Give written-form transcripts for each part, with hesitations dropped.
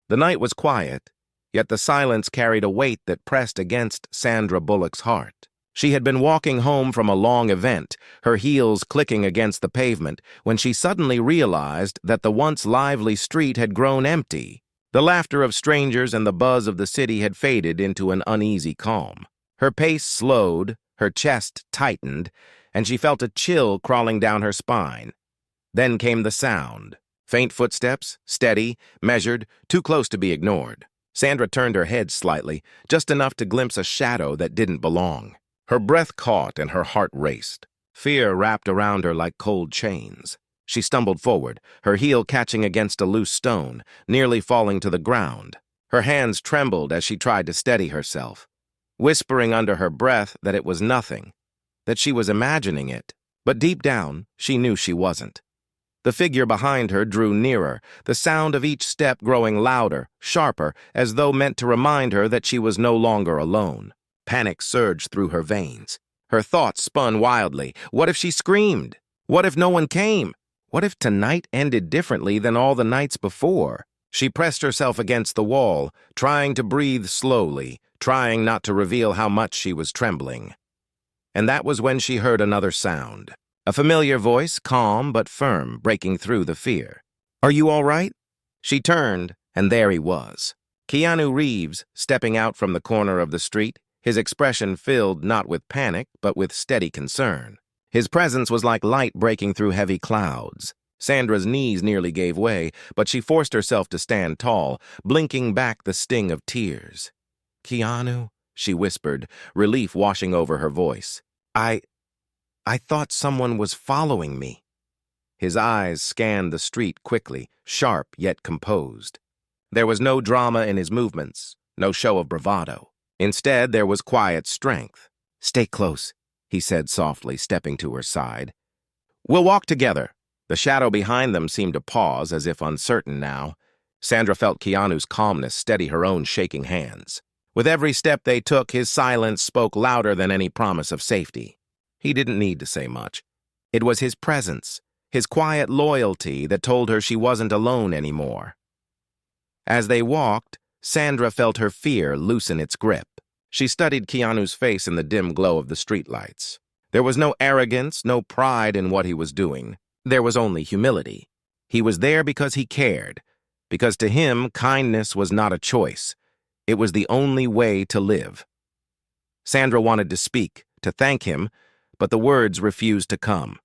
The night was quiet, yet the silence carried a weight that pressed against Sandra Bullock's heart. She had been walking home from a long event, her heels clicking against the pavement, when she suddenly realized that the once lively street had grown empty. The laughter of strangers and the buzz of the city had faded into an uneasy calm. Her pace slowed, her chest tightened, and she felt a chill crawling down her spine. Then came the sound. Faint footsteps, steady, measured, too close to be ignored. Sandra turned her head slightly, just enough to glimpse a shadow that didn't belong. Her breath caught and her heart raced. Fear wrapped around her like cold chains. She stumbled forward, her heel catching against a loose stone, nearly falling to the ground. Her hands trembled as she tried to steady herself, whispering under her breath that it was nothing, that she was imagining it. But deep down, she knew she wasn't. The figure behind her drew nearer, the sound of each step growing louder, sharper, as though meant to remind her that she was no longer alone. Panic surged through her veins. Her thoughts spun wildly. What if she screamed? What if no one came? What if tonight ended differently than all the nights before? She pressed herself against the wall, trying to breathe slowly, trying not to reveal how much she was trembling. And that was when she heard another sound. A familiar voice, calm but firm, breaking through the fear. "Are you all right?" She turned, and there he was. Keanu Reeves, stepping out from the corner of the street, his expression filled not with panic, but with steady concern. His presence was like light breaking through heavy clouds. Sandra's knees nearly gave way, but she forced herself to stand tall, blinking back the sting of tears. "Keanu," she whispered, relief washing over her voice. I thought someone was following me." His eyes scanned the street quickly, sharp yet composed. There was no drama in his movements, no show of bravado. Instead, there was quiet strength. "Stay close," he said softly, stepping to her side. "We'll walk together." The shadow behind them seemed to pause, as if uncertain now. Sandra felt Keanu's calmness steady her own shaking hands. With every step they took, his silence spoke louder than any promise of safety. He didn't need to say much. It was his presence, his quiet loyalty, that told her she wasn't alone anymore. As they walked, Sandra felt her fear loosen its grip. She studied Keanu's face in the dim glow of the streetlights. There was no arrogance, no pride in what he was doing. There was only humility. He was there because he cared, because to him, kindness was not a choice. It was the only way to live. Sandra wanted to speak, to thank him, but the words refused to come.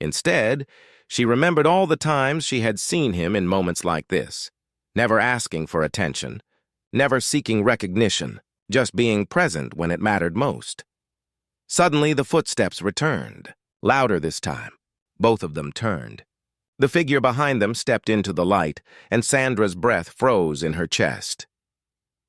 Instead, she remembered all the times she had seen him in moments like this, never asking for attention, never seeking recognition, just being present when it mattered most. Suddenly, the footsteps returned, louder this time. Both of them turned. The figure behind them stepped into the light, and Sandra's breath froze in her chest.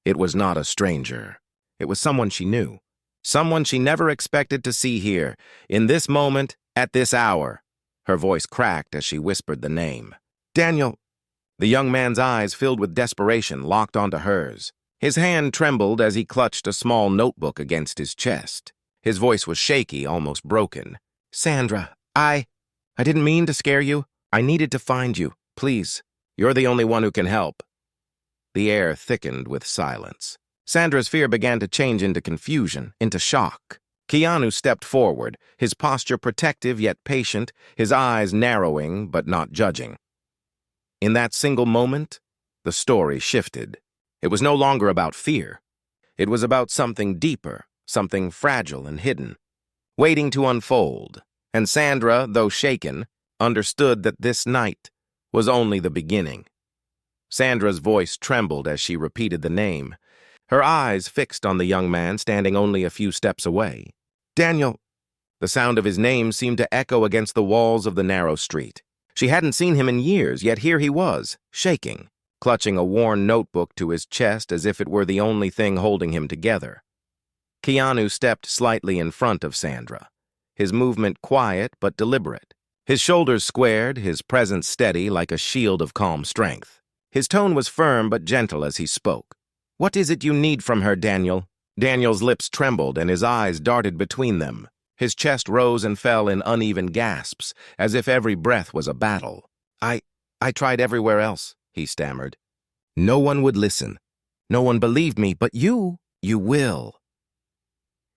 It was not a stranger. It was someone she knew. Someone she never expected to see here, in this moment, at this hour. Her voice cracked as she whispered the name. "Daniel." The young man's eyes, filled with desperation, locked onto hers. His hand trembled as he clutched a small notebook against his chest. His voice was shaky, almost broken. "Sandra, I didn't mean to scare you. I needed to find you. Please, you're the only one who can help." The air thickened with silence. Sandra's fear began to change into confusion, into shock. Keanu stepped forward, his posture protective yet patient, his eyes narrowing but not judging. In that single moment, the story shifted. It was no longer about fear. It was about something deeper, something fragile and hidden, waiting to unfold. And Sandra, though shaken, understood that this night was only the beginning. Sandra's voice trembled as she repeated the name, her eyes fixed on the young man standing only a few steps away. "Daniel." The sound of his name seemed to echo against the walls of the narrow street. She hadn't seen him in years, yet here he was, shaking, clutching a worn notebook to his chest as if it were the only thing holding him together. Keanu stepped slightly in front of Sandra, his movement quiet but deliberate. His shoulders squared, his presence steady like a shield of calm strength. His tone was firm but gentle as he spoke. "What is it you need from her, Daniel?" Daniel's lips trembled and his eyes darted between them. His chest rose and fell in uneven gasps, as if every breath was a battle. I tried everywhere else," he stammered. No one would listen. No one believed me, but you will.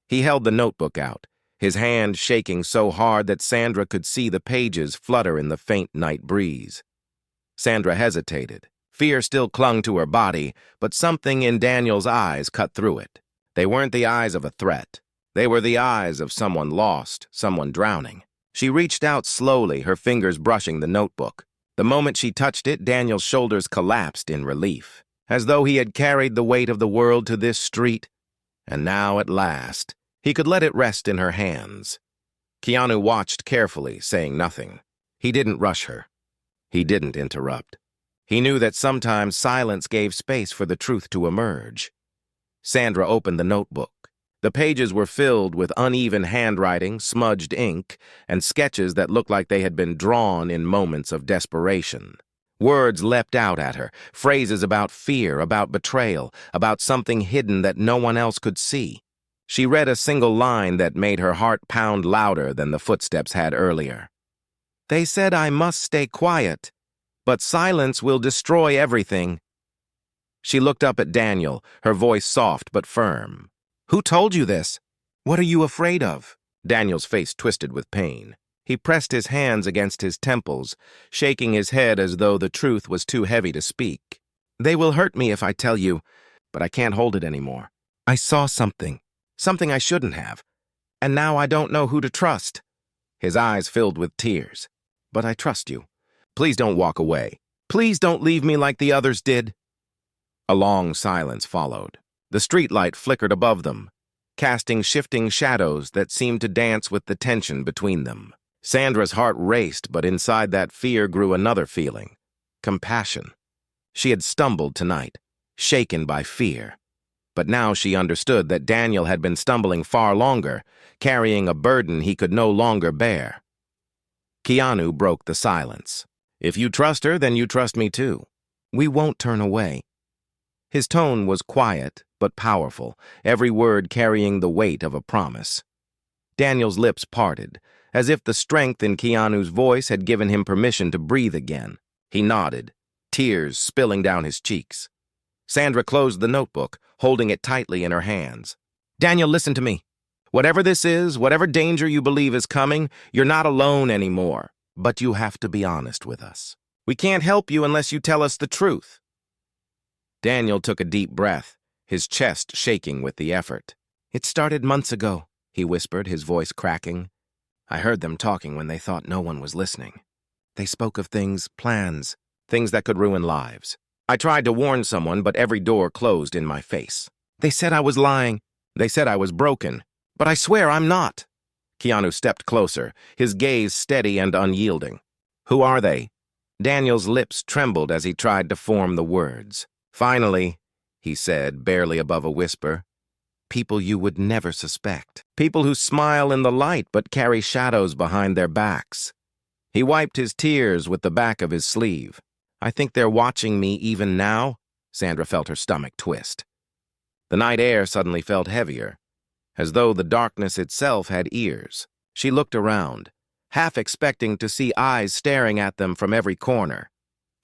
He held the notebook out, his hand shaking so hard that Sandra could see the pages flutter in the faint night breeze. Sandra hesitated. Fear still clung to her body, but something in Daniel's eyes cut through it. They weren't the eyes of a threat. They were the eyes of someone lost, someone drowning. She reached out slowly, her fingers brushing the notebook. The moment she touched it, Daniel's shoulders collapsed in relief, as though he had carried the weight of the world to this street. And now, at last, he could let it rest in her hands. Keanu watched carefully, saying nothing. He didn't rush her. He didn't interrupt. He knew that sometimes silence gave space for the truth to emerge. Sandra opened the notebook. The pages were filled with uneven handwriting, smudged ink, and sketches that looked like they had been drawn in moments of desperation. Words leapt out at her, phrases about fear, about betrayal, about something hidden that no one else could see. She read a single line that made her heart pound louder than the footsteps had earlier. "They said I must stay quiet, but silence will destroy everything." She looked up at Daniel, her voice soft but firm. "Who told you this? What are you afraid of?" Daniel's face twisted with pain. He pressed his hands against his temples, shaking his head as though the truth was too heavy to speak. "They will hurt me if I tell you, but I can't hold it anymore. I saw something I shouldn't have, and now I don't know who to trust." His eyes filled with tears. "But I trust you. Please don't walk away. Please don't leave me like the others did." A long silence followed. The streetlight flickered above them, casting shifting shadows that seemed to dance with the tension between them. Sandra's heart raced, but inside that fear grew another feeling: compassion. She had stumbled tonight, shaken by fear. But now she understood that Daniel had been stumbling far longer, carrying a burden he could no longer bear. Keanu broke the silence. "If you trust her, then you trust me too. We won't turn away." His tone was quiet but powerful, every word carrying the weight of a promise. Daniel's lips parted, as if the strength in Keanu's voice had given him permission to breathe again. He nodded, tears spilling down his cheeks. Sandra closed the notebook, holding it tightly in her hands. "Daniel, listen to me. Whatever this is, whatever danger you believe is coming, you're not alone anymore. But you have to be honest with us. We can't help you unless you tell us the truth." Daniel took a deep breath, his chest shaking with the effort. "It started months ago," he whispered, his voice cracking. "I heard them talking when they thought no one was listening. They spoke of things, plans, things that could ruin lives. I tried to warn someone, but every door closed in my face. They said I was lying. They said I was broken. But I swear I'm not." Keanu stepped closer, his gaze steady and unyielding. "Who are they?" Daniel's lips trembled as he tried to form the words. "Finally," he said, barely above a whisper, "people you would never suspect. People who smile in the light but carry shadows behind their backs." He wiped his tears with the back of his sleeve. "I think they're watching me even now." Sandra felt her stomach twist. The night air suddenly felt heavier, as though the darkness itself had ears. She looked around, half expecting to see eyes staring at them from every corner.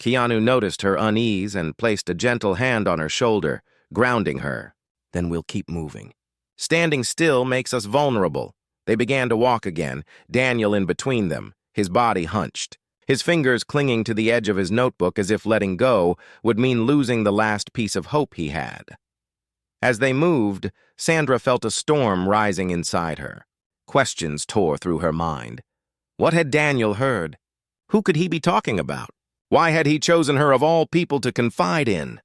Keanu noticed her unease and placed a gentle hand on her shoulder, grounding her. "Then we'll keep moving. Standing still makes us vulnerable." They began to walk again, Daniel in between them, his body hunched, his fingers clinging to the edge of his notebook as if letting go would mean losing the last piece of hope he had. As they moved, Sandra felt a storm rising inside her. Questions tore through her mind. What had Daniel heard? Who could he be talking about? Why had he chosen her of all people to confide in?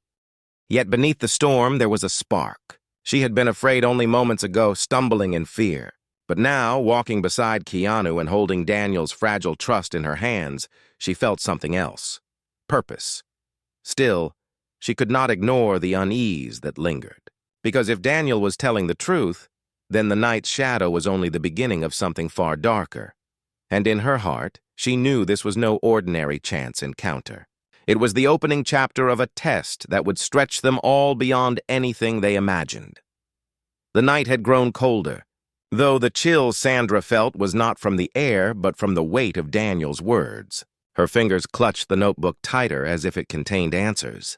Yet beneath the storm there was a spark. She had been afraid only moments ago, stumbling in fear. But now, walking beside Keanu and holding Daniel's fragile trust in her hands, she felt something else. Purpose. Still, she could not ignore the unease that lingered. Because if Daniel was telling the truth, then the night's shadow was only the beginning of something far darker. And in her heart, she knew this was no ordinary chance encounter. It was the opening chapter of a test that would stretch them all beyond anything they imagined. The night had grown colder, though the chill Sandra felt was not from the air but from the weight of Daniel's words. Her fingers clutched the notebook tighter as if it contained answers.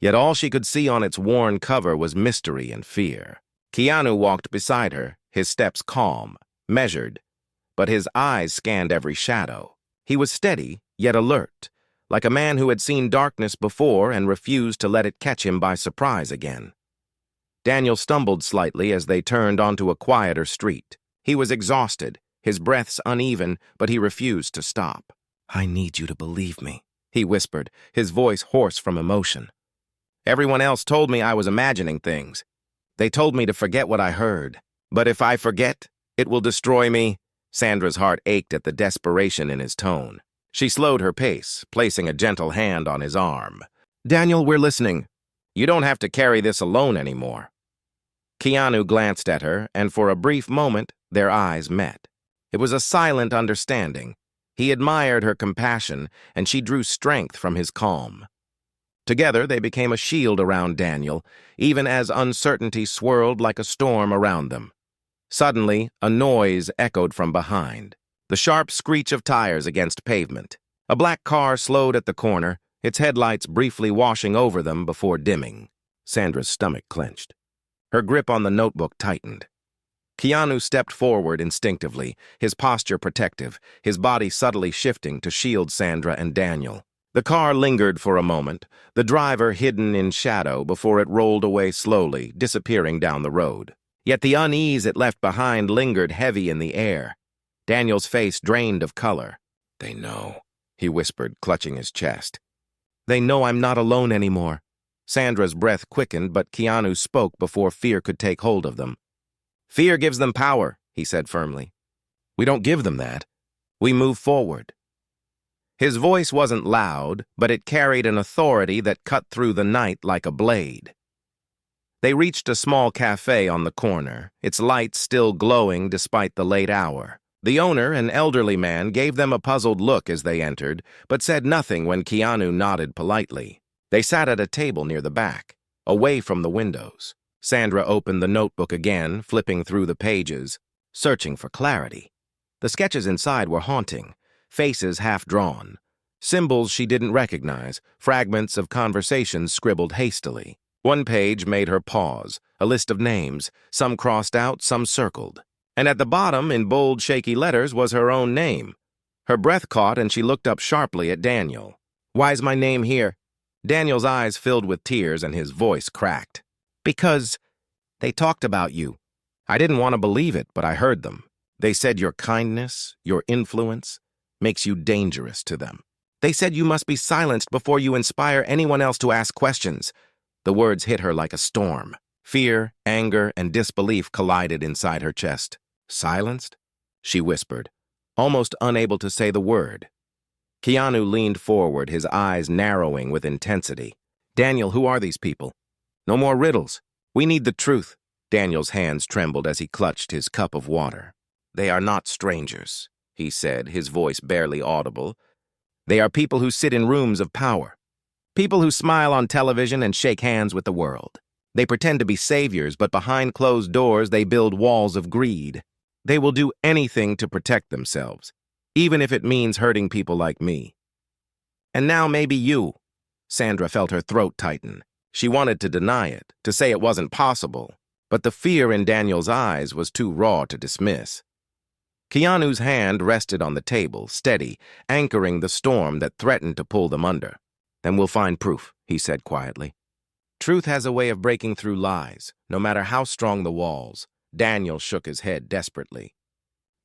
Yet all she could see on its worn cover was mystery and fear. Keanu walked beside her, his steps calm, measured, but his eyes scanned every shadow. He was steady, yet alert, like a man who had seen darkness before and refused to let it catch him by surprise again. Daniel stumbled slightly as they turned onto a quieter street. He was exhausted, his breaths uneven, but he refused to stop. "I need you to believe me," he whispered, his voice hoarse from emotion. "Everyone else told me I was imagining things. They told me to forget what I heard. But if I forget, it will destroy me." Sandra's heart ached at the desperation in his tone. She slowed her pace, placing a gentle hand on his arm. "Daniel, we're listening. You don't have to carry this alone anymore." Keanu glanced at her, and for a brief moment, their eyes met. It was a silent understanding. He admired her compassion, and she drew strength from his calm. Together, they became a shield around Daniel, even as uncertainty swirled like a storm around them. Suddenly, a noise echoed from behind, the sharp screech of tires against pavement. A black car slowed at the corner, its headlights briefly washing over them before dimming. Sandra's stomach clenched. Her grip on the notebook tightened. Keanu stepped forward instinctively, his posture protective, his body subtly shifting to shield Sandra and Daniel. The car lingered for a moment, the driver hidden in shadow before it rolled away slowly, disappearing down the road. Yet the unease it left behind lingered heavy in the air. Daniel's face drained of color. "They know," he whispered, clutching his chest. "They know I'm not alone anymore." Sandra's breath quickened, but Keanu spoke before fear could take hold of them. "Fear gives them power," he said firmly. "We don't give them that. We move forward." His voice wasn't loud, but it carried an authority that cut through the night like a blade. They reached a small cafe on the corner, its lights still glowing despite the late hour. The owner, an elderly man, gave them a puzzled look as they entered, but said nothing when Keanu nodded politely. They sat at a table near the back, away from the windows. Sandra opened the notebook again, flipping through the pages, searching for clarity. The sketches inside were haunting, faces half-drawn, symbols she didn't recognize, fragments of conversations scribbled hastily. One page made her pause, a list of names, some crossed out, some circled. And at the bottom, in bold, shaky letters, was her own name. Her breath caught and she looked up sharply at Daniel. "Why's my name here?" Daniel's eyes filled with tears and his voice cracked. "Because they talked about you. I didn't want to believe it, but I heard them. They said your kindness, your influence, makes you dangerous to them. They said you must be silenced before you inspire anyone else to ask questions." The words hit her like a storm. Fear, anger, and disbelief collided inside her chest. "Silenced?" she whispered, almost unable to say the word. Keanu leaned forward, his eyes narrowing with intensity. "Daniel, who are these people? No more riddles. We need the truth." Daniel's hands trembled as he clutched his cup of water. "They are not strangers," he said, his voice barely audible. "They are people who sit in rooms of power. People who smile on television and shake hands with the world. They pretend to be saviors, but behind closed doors they build walls of greed. They will do anything to protect themselves, even if it means hurting people like me. And now maybe you." Sandra felt her throat tighten. She wanted to deny it, to say it wasn't possible, but the fear in Daniel's eyes was too raw to dismiss. Keanu's hand rested on the table, steady, anchoring the storm that threatened to pull them under. "Then we'll find proof," he said quietly. "Truth has a way of breaking through lies, no matter how strong the walls." Daniel shook his head desperately.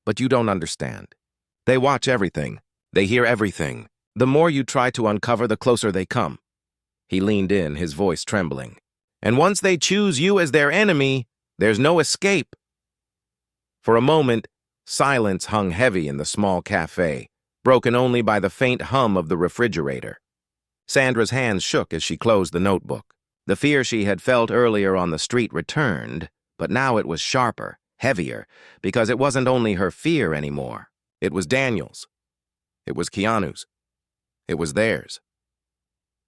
"But you don't understand. They watch everything. They hear everything. The more you try to uncover, the closer they come." He leaned in, his voice trembling. "And once they choose you as their enemy, there's no escape." For a moment, silence hung heavy in the small cafe, broken only by the faint hum of the refrigerator. Sandra's hands shook as she closed the notebook. The fear she had felt earlier on the street returned, but now it was sharper, heavier, because it wasn't only her fear anymore. It was Daniel's. It was Keanu's. It was theirs.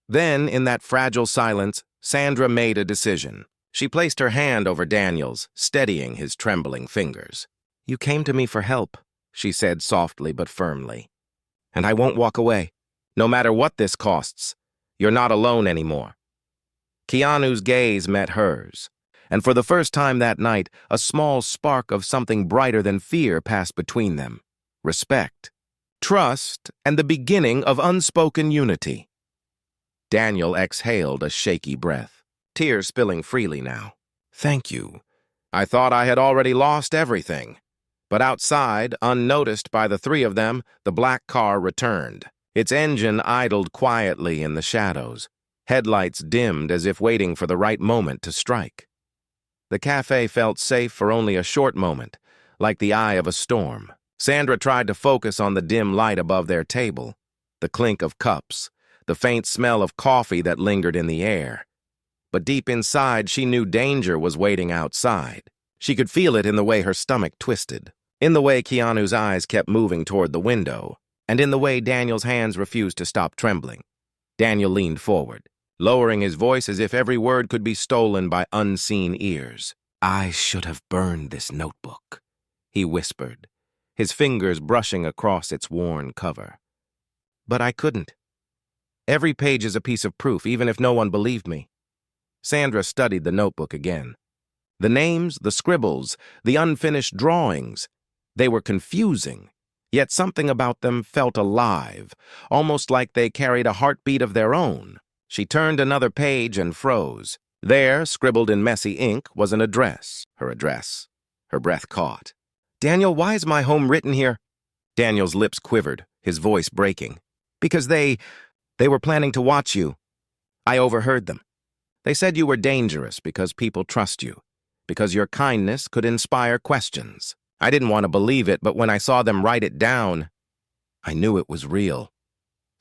Then, in that fragile silence, Sandra made a decision. She placed her hand over Daniel's, steadying his trembling fingers. "You came to me for help," she said softly but firmly. "And I won't walk away. No matter what this costs, you're not alone anymore." Keanu's gaze met hers, and for the first time that night, a small spark of something brighter than fear passed between them. Respect, trust, and the beginning of unspoken unity. Daniel exhaled a shaky breath, tears spilling freely now. "Thank you. I thought I had already lost everything." But outside, unnoticed by the three of them, the black car returned. Its engine idled quietly in the shadows, headlights dimmed as if waiting for the right moment to strike. The cafe felt safe for only a short moment, like the eye of a storm. Sandra tried to focus on the dim light above their table, the clink of cups, the faint smell of coffee that lingered in the air. But deep inside, she knew danger was waiting outside. She could feel it in the way her stomach twisted, in the way Keanu's eyes kept moving toward the window, and in the way Daniel's hands refused to stop trembling. Daniel leaned forward, lowering his voice as if every word could be stolen by unseen ears. "I should have burned this notebook," he whispered, his fingers brushing across its worn cover. "But I couldn't. Every page is a piece of proof, even if no one believed me." Sandra studied the notebook again. The names, the scribbles, the unfinished drawings, they were confusing, yet something about them felt alive, almost like they carried a heartbeat of their own. She turned another page and froze. There, scribbled in messy ink, was an address. Her address. Her breath caught. "Daniel, why is my home written here?" Daniel's lips quivered, his voice breaking. "Because they were planning to watch you. I overheard them. They said you were dangerous because people trust you, because your kindness could inspire questions. I didn't want to believe it, but when I saw them write it down, I knew it was real."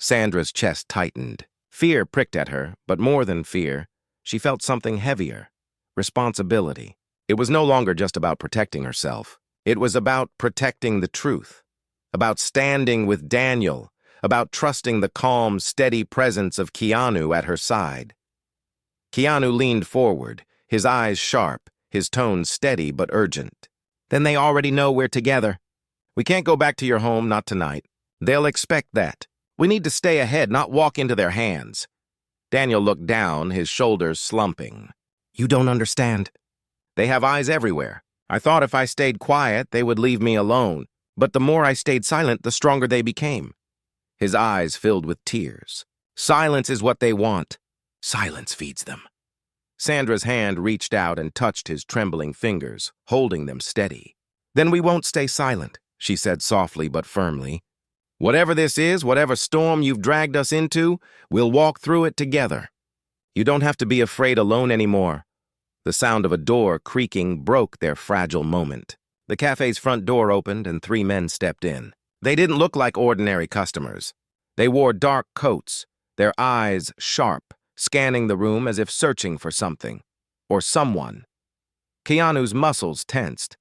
Sandra's chest tightened. Fear pricked at her, but more than fear, she felt something heavier. Responsibility. It was no longer just about protecting herself. It was about protecting the truth, about standing with Daniel, about trusting the calm, steady presence of Keanu at her side. Keanu leaned forward, his eyes sharp, his tone steady but urgent. "Then they already know we're together. We can't go back to your home, not tonight. They'll expect that. We need to stay ahead, not walk into their hands." Daniel looked down, his shoulders slumping. "You don't understand. They have eyes everywhere. I thought if I stayed quiet, they would leave me alone. But the more I stayed silent, the stronger they became." His eyes filled with tears. "Silence is what they want. Silence feeds them." Sandra's hand reached out and touched his trembling fingers, holding them steady. "Then we won't stay silent," she said softly but firmly. "Whatever this is, whatever storm you've dragged us into, we'll walk through it together. You don't have to be afraid alone anymore." The sound of a door creaking broke their fragile moment. The cafe's front door opened and three men stepped in. They didn't look like ordinary customers. They wore dark coats, their eyes sharp, scanning the room as if searching for something, or someone. Keanu's muscles tensed.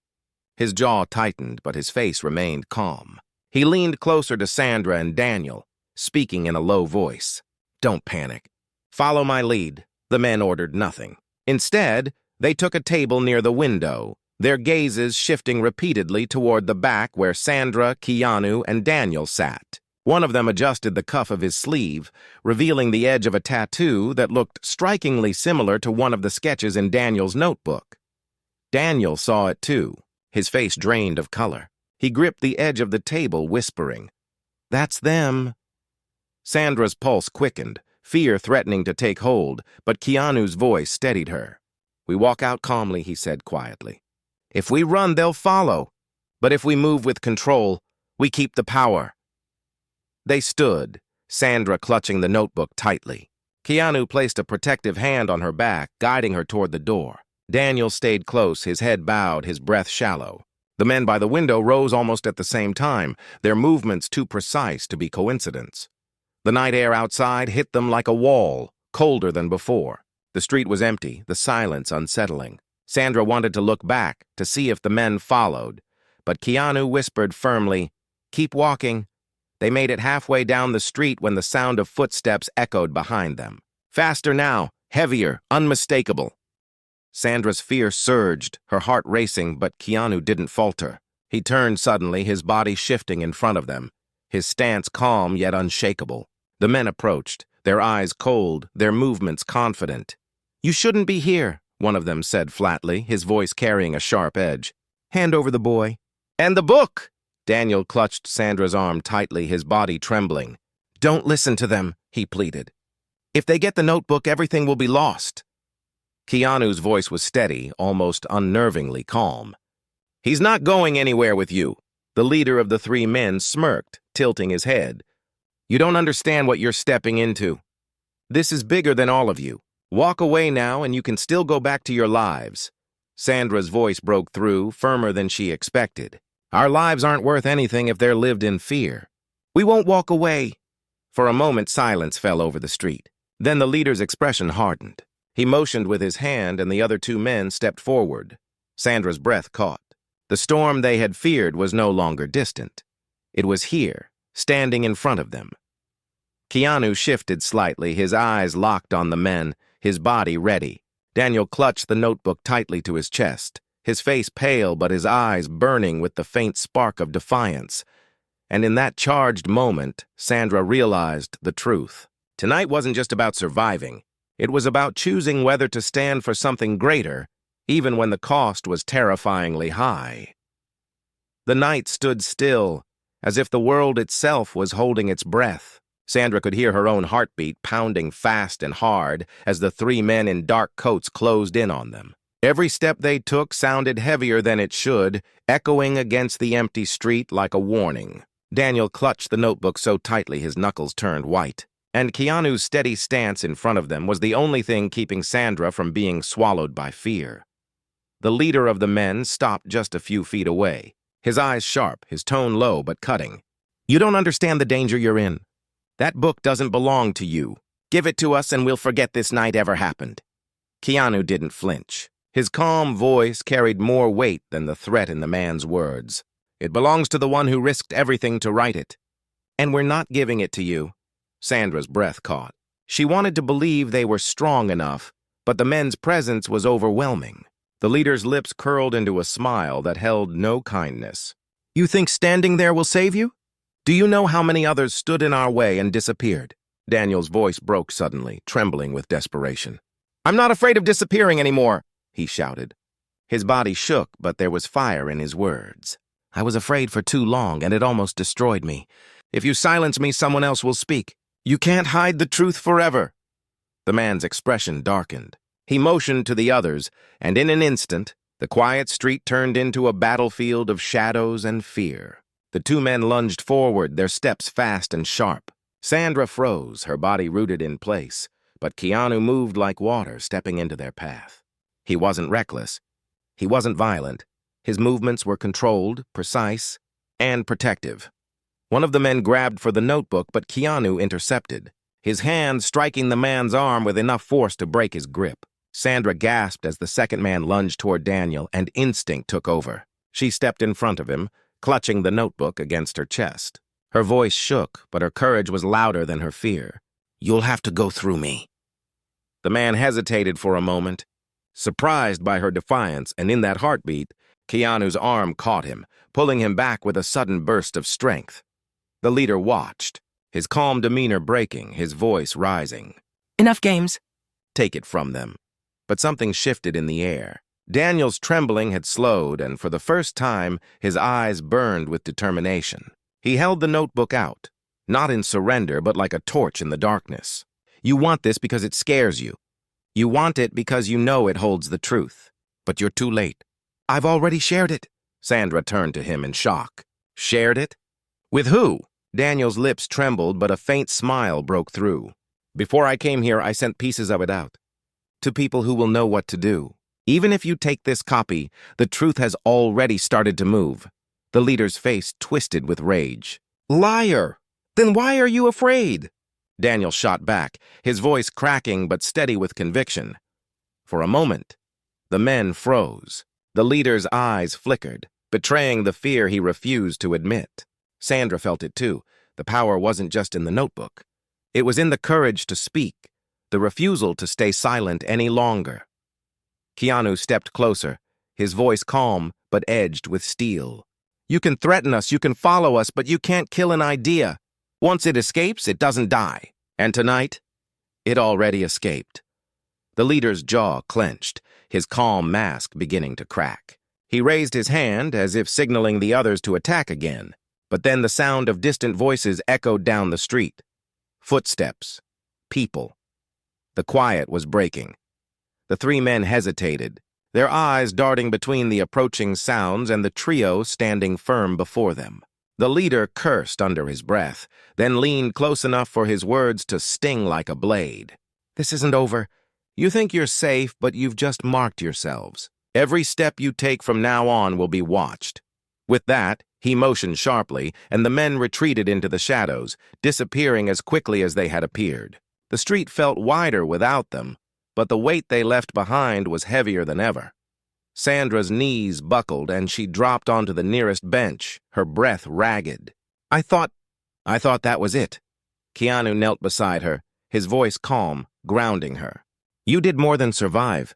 His jaw tightened, but his face remained calm. He leaned closer to Sandra and Daniel, speaking in a low voice. "Don't panic. Follow my lead." The men ordered nothing. Instead, they took a table near the window, their gazes shifting repeatedly toward the back where Sandra, Keanu, and Daniel sat. One of them adjusted the cuff of his sleeve, revealing the edge of a tattoo that looked strikingly similar to one of the sketches in Daniel's notebook. Daniel saw it too, his face drained of color. He gripped the edge of the table, whispering, "That's them." Sandra's pulse quickened, fear threatening to take hold, but Keanu's voice steadied her. "We walk out calmly," he said quietly. "If we run, they'll follow. But if we move with control, we keep the power." They stood, Sandra clutching the notebook tightly. Keanu placed a protective hand on her back, guiding her toward the door. Daniel stayed close, his head bowed, his breath shallow. The men by the window rose almost at the same time, their movements too precise to be coincidence. The night air outside hit them like a wall, colder than before. The street was empty, the silence unsettling. Sandra wanted to look back, to see if the men followed, but Keanu whispered firmly, "Keep walking." They made it halfway down the street when the sound of footsteps echoed behind them. Faster now, heavier, unmistakable. Sandra's fear surged, her heart racing, but Keanu didn't falter. He turned suddenly, his body shifting in front of them, his stance calm yet unshakable. The men approached, their eyes cold, their movements confident. "You shouldn't be here," one of them said flatly, his voice carrying a sharp edge. "Hand over the boy." "And the book!" Daniel clutched Sandra's arm tightly, his body trembling. "Don't listen to them," he pleaded. "If they get the notebook, everything will be lost." Keanu's voice was steady, almost unnervingly calm. "He's not going anywhere with you." The leader of the three men smirked, tilting his head. "You don't understand what you're stepping into. This is bigger than all of you. Walk away now and you can still go back to your lives." Sandra's voice broke through, firmer than she expected. "Our lives aren't worth anything if they're lived in fear." "We won't walk away." For a moment, silence fell over the street. Then the leader's expression hardened. He motioned with his hand and the other two men stepped forward. Sandra's breath caught. The storm they had feared was no longer distant. It was here, standing in front of them. Keanu shifted slightly, his eyes locked on the men, his body ready. Daniel clutched the notebook tightly to his chest, his face pale but his eyes burning with the faint spark of defiance. And in that charged moment, Sandra realized the truth. Tonight wasn't just about surviving. It was about choosing whether to stand for something greater, even when the cost was terrifyingly high. The night stood still, as if the world itself was holding its breath. Sandra could hear her own heartbeat pounding fast and hard as the three men in dark coats closed in on them. Every step they took sounded heavier than it should, echoing against the empty street like a warning. Daniel clutched the notebook so tightly his knuckles turned white, and Keanu's steady stance in front of them was the only thing keeping Sandra from being swallowed by fear. The leader of the men stopped just a few feet away, his eyes sharp, his tone low but cutting. "You don't understand the danger you're in. That book doesn't belong to you. Give it to us and we'll forget this night ever happened." Keanu didn't flinch. His calm voice carried more weight than the threat in the man's words. "It belongs to the one who risked everything to write it. And we're not giving it to you." Sandra's breath caught. She wanted to believe they were strong enough, but the men's presence was overwhelming. The leader's lips curled into a smile that held no kindness. "You think standing there will save you? Do you know how many others stood in our way and disappeared?" Daniel's voice broke suddenly, trembling with desperation. "I'm not afraid of disappearing anymore," he shouted. His body shook, but there was fire in his words. "I was afraid for too long, and it almost destroyed me. If you silence me, someone else will speak. You can't hide the truth forever." The man's expression darkened. He motioned to the others, and in an instant, the quiet street turned into a battlefield of shadows and fear. The two men lunged forward, their steps fast and sharp. Sandra froze, her body rooted in place, but Keanu moved like water, stepping into their path. He wasn't reckless. He wasn't violent. His movements were controlled, precise, and protective. One of the men grabbed for the notebook, but Keanu intercepted, his hand striking the man's arm with enough force to break his grip. Sandra gasped as the second man lunged toward Daniel, and instinct took over. She stepped in front of him, clutching the notebook against her chest. Her voice shook, but her courage was louder than her fear. "You'll have to go through me." The man hesitated for a moment, surprised by her defiance, and in that heartbeat, Keanu's arm caught him, pulling him back with a sudden burst of strength. The leader watched, his calm demeanor breaking, his voice rising. "Enough games. Take it from them." But something shifted in the air. Daniel's trembling had slowed, and for the first time, his eyes burned with determination. He held the notebook out, not in surrender, but like a torch in the darkness. "You want this because it scares you. You want it because you know it holds the truth. But you're too late." "I've already shared it." Sandra turned to him in shock. "Shared it? With who?" Daniel's lips trembled, but a faint smile broke through. "Before I came here, I sent pieces of it out. To people who will know what to do. Even if you take this copy, the truth has already started to move." The leader's face twisted with rage. "Liar! Then why are you afraid?" Daniel shot back, his voice cracking but steady with conviction. For a moment, the men froze. The leader's eyes flickered, betraying the fear he refused to admit. Sandra felt it too. The power wasn't just in the notebook. It was in the courage to speak, the refusal to stay silent any longer. Keanu stepped closer, his voice calm but edged with steel. "You can threaten us, you can follow us, but you can't kill an idea. Once it escapes, it doesn't die. And tonight, it already escaped." The leader's jaw clenched, his calm mask beginning to crack. He raised his hand as if signaling the others to attack again, but then the sound of distant voices echoed down the street. Footsteps. People. The quiet was breaking. The three men hesitated, their eyes darting between the approaching sounds and the trio standing firm before them. The leader cursed under his breath, then leaned close enough for his words to sting like a blade. "This isn't over. You think you're safe, but you've just marked yourselves. Every step you take from now on will be watched." With that, he motioned sharply, and the men retreated into the shadows, disappearing as quickly as they had appeared. The street felt wider without them, but the weight they left behind was heavier than ever. Sandra's knees buckled, and she dropped onto the nearest bench, her breath ragged. I thought that was it." Keanu knelt beside her, his voice calm, grounding her. "You did more than survive.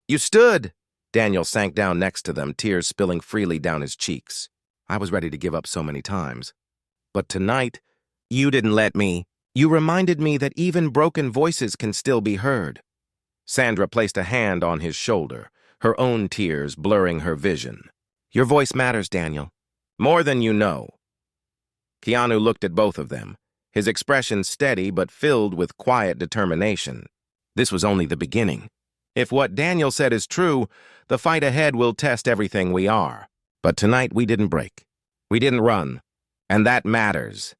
You stood." Daniel sank down next to them, tears spilling freely down his cheeks. "I was ready to give up so many times. But tonight, you didn't let me. You reminded me that even broken voices can still be heard." Sandra placed a hand on his shoulder, her own tears blurring her vision. "Your voice matters, Daniel. More than you know." Keanu looked at both of them, his expression steady but filled with quiet determination. This was only the beginning. If what Daniel said is true, the fight ahead will test everything we are. But tonight we didn't break. We didn't run. And that matters.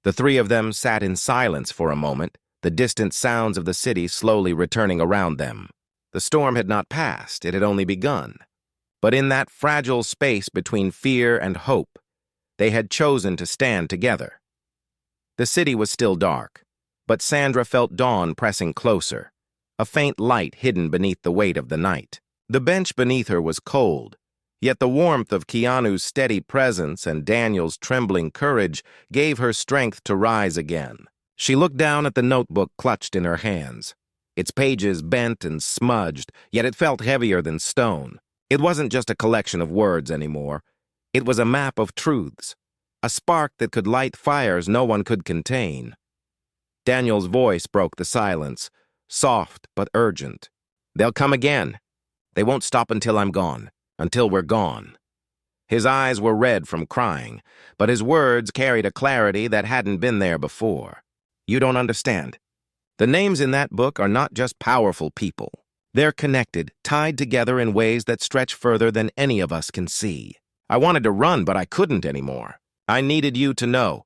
The three of them sat in silence for a moment, the distant sounds of the city slowly returning around them. The storm had not passed, it had only begun. But in that fragile space between fear and hope, they had chosen to stand together. The city was still dark, but Sandra felt dawn pressing closer, a faint light hidden beneath the weight of the night. The bench beneath her was cold, yet the warmth of Keanu's steady presence and Daniel's trembling courage gave her strength to rise again. She looked down at the notebook clutched in her hands. Its pages bent and smudged, yet it felt heavier than stone. It wasn't just a collection of words anymore. It was a map of truths, a spark that could light fires no one could contain. Daniel's voice broke the silence, soft but urgent. "They'll come again. They won't stop until I'm gone, until we're gone." His eyes were red from crying, but his words carried a clarity that hadn't been there before. "You don't understand. The names in that book are not just powerful people. They're connected, tied together in ways that stretch further than any of us can see. I wanted to run, but I couldn't anymore. I needed you to know."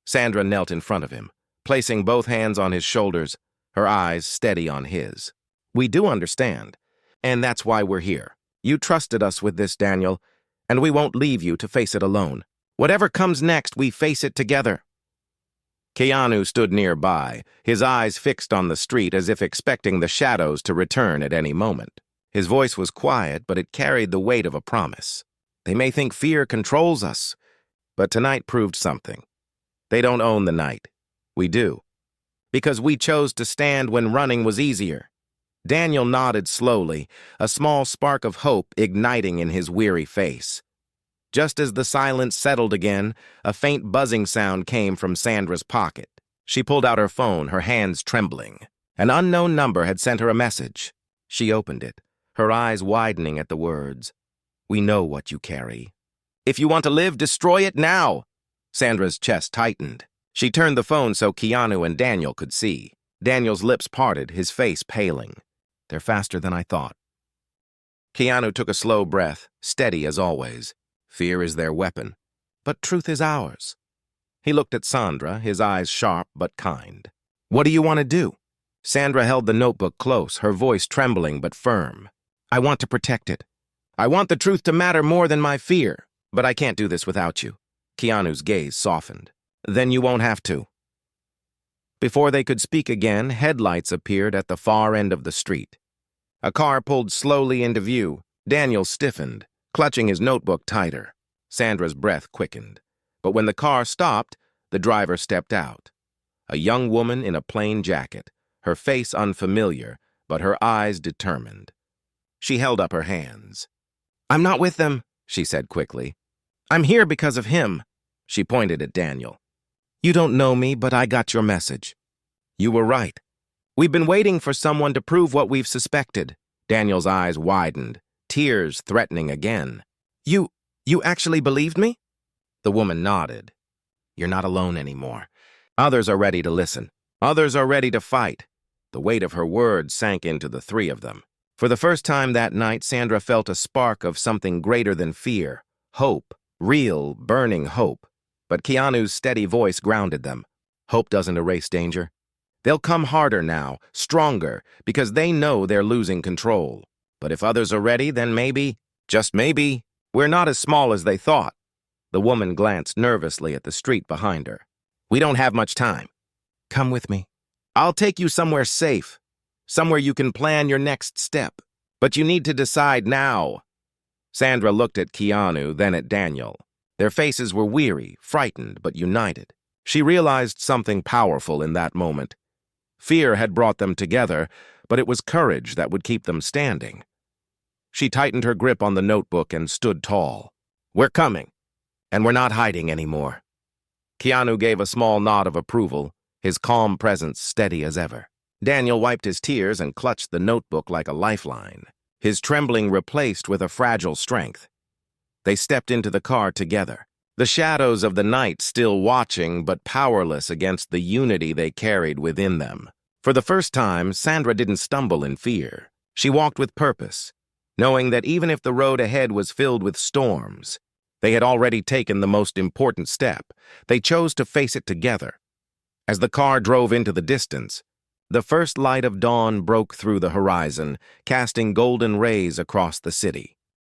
Sandra knelt in front of him, placing both hands on his shoulders, her eyes steady on his. "We do understand, and that's why we're here. You trusted us with this, Daniel, and we won't leave you to face it alone. Whatever comes next, we face it together." Keanu stood nearby, his eyes fixed on the street as if expecting the shadows to return at any moment. His voice was quiet, but it carried the weight of a promise. "They may think fear controls us, but tonight proved something. They don't own the night. We do. Because we chose to stand when running was easier." Daniel nodded slowly, a small spark of hope igniting in his weary face. Just as the silence settled again, a faint buzzing sound came from Sandra's pocket. She pulled out her phone, her hands trembling. An unknown number had sent her a message. She opened it, her eyes widening at the words. "We know what you carry. If you want to live, destroy it now." Sandra's chest tightened. She turned the phone so Keanu and Daniel could see. Daniel's lips parted, his face paling. "They're faster than I thought." Keanu took a slow breath, steady as always. Fear is their weapon, but truth is ours. He looked at Sandra, his eyes sharp but kind. "What do you want to do?" Sandra held the notebook close, her voice trembling but firm. "I want to protect it. I want the truth to matter more than my fear, but I can't do this without you." Keanu's gaze softened. "Then you won't have to." Before they could speak again, headlights appeared at the far end of the street. A car pulled slowly into view. Daniel stiffened, clutching his notebook tighter. Sandra's breath quickened. But when the car stopped, the driver stepped out. A young woman in a plain jacket, her face unfamiliar, but her eyes determined. She held up her hands. "I'm not with them," she said quickly. "I'm here because of him." She pointed at Daniel. "You don't know me, but I got your message. You were right. We've been waiting for someone to prove what we've suspected. Daniel's eyes widened, tears threatening again. You actually believed me? The woman nodded. You're not alone anymore. Others are ready to listen. Others are ready to fight. The weight of her words sank into the three of them. For the first time that night, Sandra felt a spark of something greater than fear. Hope. Real, burning hope. But Keanu's steady voice grounded them. Hope doesn't erase danger. They'll come harder now, stronger, because they know they're losing control. But if others are ready, then maybe, just maybe, we're not as small as they thought. The woman glanced nervously at the street behind her. We don't have much time. Come with me. I'll take you somewhere safe, somewhere you can plan your next step. But you need to decide now. Sandra looked at Keanu, then at Daniel. Their faces were weary, frightened, but united. She realized something powerful in that moment. Fear had brought them together, but it was courage that would keep them standing. She tightened her grip on the notebook and stood tall. We're coming, and we're not hiding anymore. Keanu gave a small nod of approval, his calm presence steady as ever. Daniel wiped his tears and clutched the notebook like a lifeline, his trembling replaced with a fragile strength. They stepped into the car together, the shadows of the night still watching but powerless against the unity they carried within them. For the first time, Sandra didn't stumble in fear. She walked with purpose, knowing that even if the road ahead was filled with storms, they had already taken the most important step. They chose to face it together. As the car drove into the distance, the first light of dawn broke through the horizon, casting golden rays across the city.